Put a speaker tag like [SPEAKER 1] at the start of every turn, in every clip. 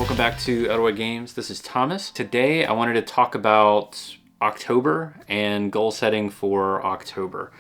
[SPEAKER 1] welcome back to Elderwood Games. This is Thomas. Today I wanted to talk about October and goal setting for October.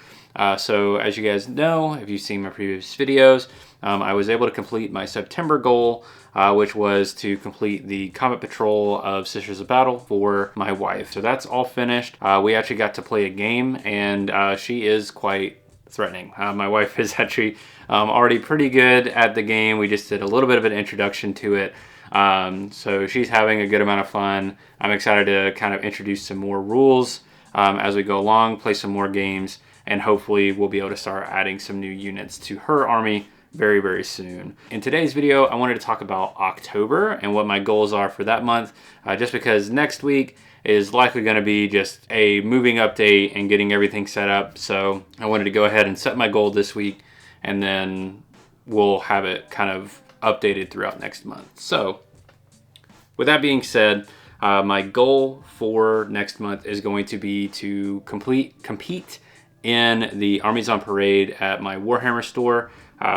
[SPEAKER 1] So as you guys know, if you've seen my previous videos, I was able to complete my September goal, which was to complete the Combat Patrol of Sisters of Battle for my wife. So that's all finished. We actually got to play a game, and she is quite threatening. My wife is actually already pretty good at the game. We just did a little bit of an introduction to it. So she's having a good amount of fun. I'm excited to kind of introduce some more rules as we go along, play some more games, and hopefully we'll be able to start adding some new units to her army very, very soon. In today's video, I wanted to talk about October and what my goals are for that month, just because next week is likely going to be just a moving update and getting everything set up. So I wanted to go ahead and set my goal this week, and then we'll have it kind of updated throughout next month. So with that being said, my goal for next month is going to be to compete in the Armies on Parade at my Warhammer store.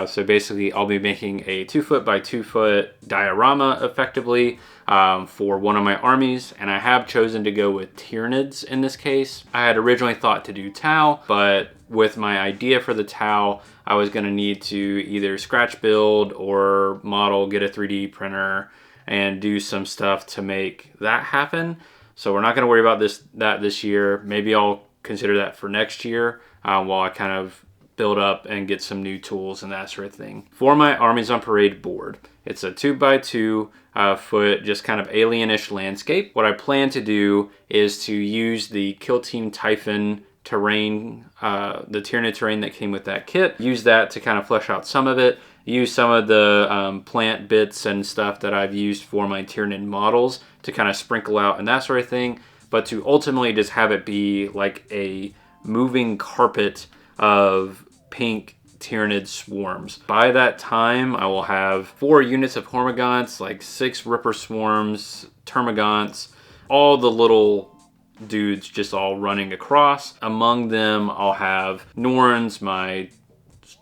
[SPEAKER 1] So basically I'll be making a 2-foot by 2-foot diorama effectively for one of my armies, and I have chosen to go with Tyranids in this case. I had originally thought to do Tau, but with my idea for the Tau, I was going to need to either scratch build or model, get a 3D printer, and do some stuff to make that happen. So we're not going to worry about that this year. Maybe I'll consider that for next year while I kind of build up and get some new tools and that sort of thing. For my Armies on Parade board, it's a 2x2 foot, just kind of alienish landscape. What I plan to do is to use the Kill Team Typhon terrain, the Tyranid terrain that came with that kit, use that to kind of flesh out some of it, use some of the plant bits and stuff that I've used for my Tyranid models to kind of sprinkle out and that sort of thing, but to ultimately just have it be like a moving carpet of pink Tyranid swarms. By that time, I will have 4 units of Hormagaunts, like 6 Ripper Swarms, Termagants, all the little dudes just all running across. Among them, I'll have Norns, my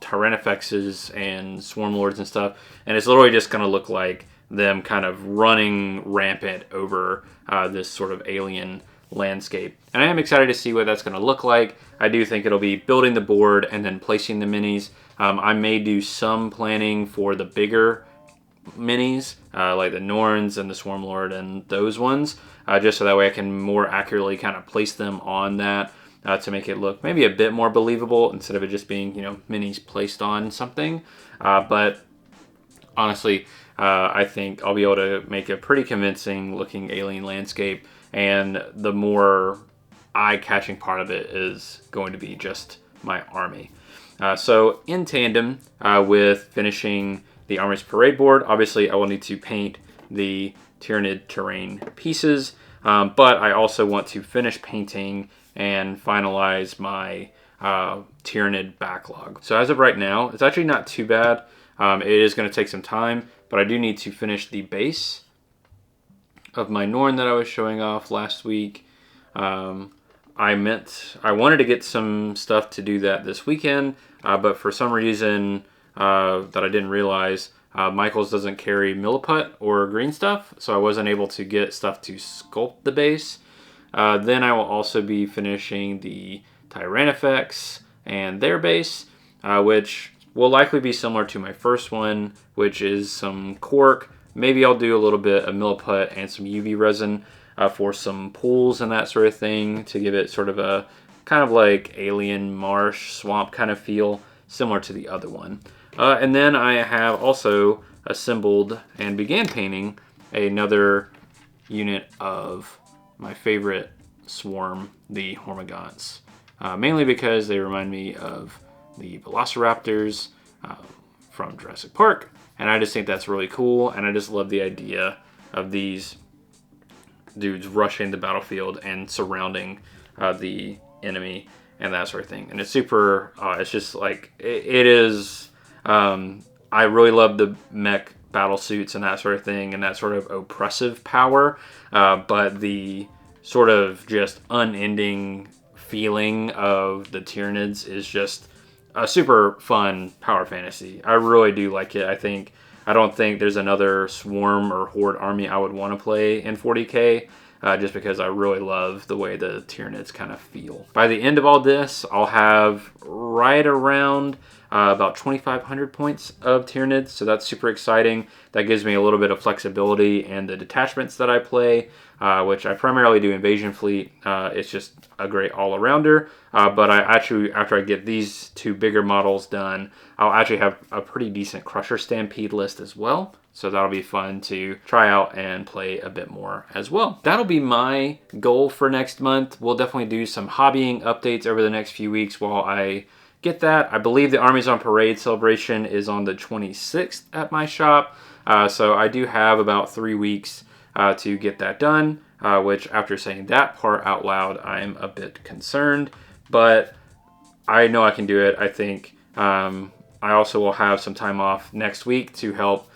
[SPEAKER 1] Tyrannifexes, and Swarm Lords and stuff, and it's literally just going to look like them kind of running rampant over this sort of alien landscape. And I am excited to see what that's going to look like. I do think it'll be building the board and then placing the minis. I may do some planning for the bigger minis, like the Norns and the Swarm Lord and those ones, just so that way I can more accurately kind of place them on that to make it look maybe a bit more believable instead of it just being, you know, minis placed on something. But honestly, I think I'll be able to make a pretty convincing looking alien landscape, and the more eye-catching part of it is going to be just my army. So in tandem with finishing the Armies Parade board, obviously I will need to paint the Tyranid terrain pieces, but I also want to finish painting and finalize my Tyranid Backlog. So as of right now, it's actually not too bad. It is going to take some time, but I do need to finish the base of my Norn that I was showing off last week. I wanted to get some stuff to do that this weekend, but for some reason that I didn't realize, Michaels doesn't carry Milliput or green stuff, so I wasn't able to get stuff to sculpt the base. Then I will also be finishing the Tyrannifex and their base, which will likely be similar to my first one, which is some cork. Maybe I'll do a little bit of Milliput and some UV resin for some pools and that sort of thing to give it sort of a kind of like alien marsh swamp kind of feel, similar to the other one. And then I have also assembled and began painting another unit of my favorite swarm, the Hormagaunts, mainly because they remind me of the Velociraptors from Jurassic Park, and I just think that's really cool, and I just love the idea of these dudes rushing the battlefield and surrounding the enemy and that sort of thing. And it's super, it's just like, it is, I really love the mech battle suits and that sort of thing, and that sort of oppressive power, but the sort of just unending feeling of the Tyranids is just a super fun power fantasy. I really do like it. I don't think there's another Swarm or Horde army I would want to play in 40k. Just because I really love the way the Tyranids kind of feel. By the end of all this, I'll have right around about 2,500 points of Tyranids, so that's super exciting. That gives me a little bit of flexibility in the detachments that I play, which I primarily do Invasion Fleet. It's just a great all-arounder, but I actually, after I get these two bigger models done, I'll actually have a pretty decent Crusher Stampede list as well. So that'll be fun to try out and play a bit more as well. That'll be my goal for next month. We'll definitely do some hobbying updates over the next few weeks while I get that. I believe the Armies on Parade celebration is on the 26th at my shop. So I do have about 3 weeks to get that done, which after saying that part out loud, I'm a bit concerned, but I know I can do it. I think I also will have some time off next week to help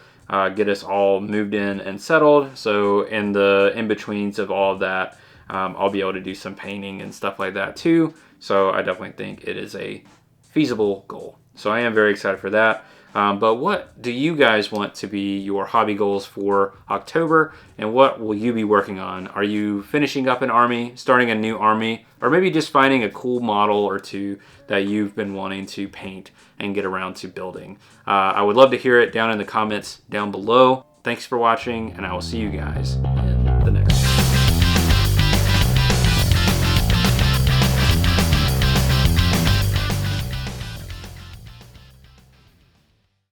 [SPEAKER 1] get us all moved in and settled. So in the in-betweens of all of that, I'll be able to do some painting and stuff like that too. So I definitely think it is a feasible goal. So I am very excited for that. But what do you guys want to be your hobby goals for October, and what will you be working on? Are you finishing up an army, starting a new army, or maybe just finding a cool model or two that you've been wanting to paint and get around to building? I would love to hear it down in the comments down below. Thanks for watching, and I will see you guys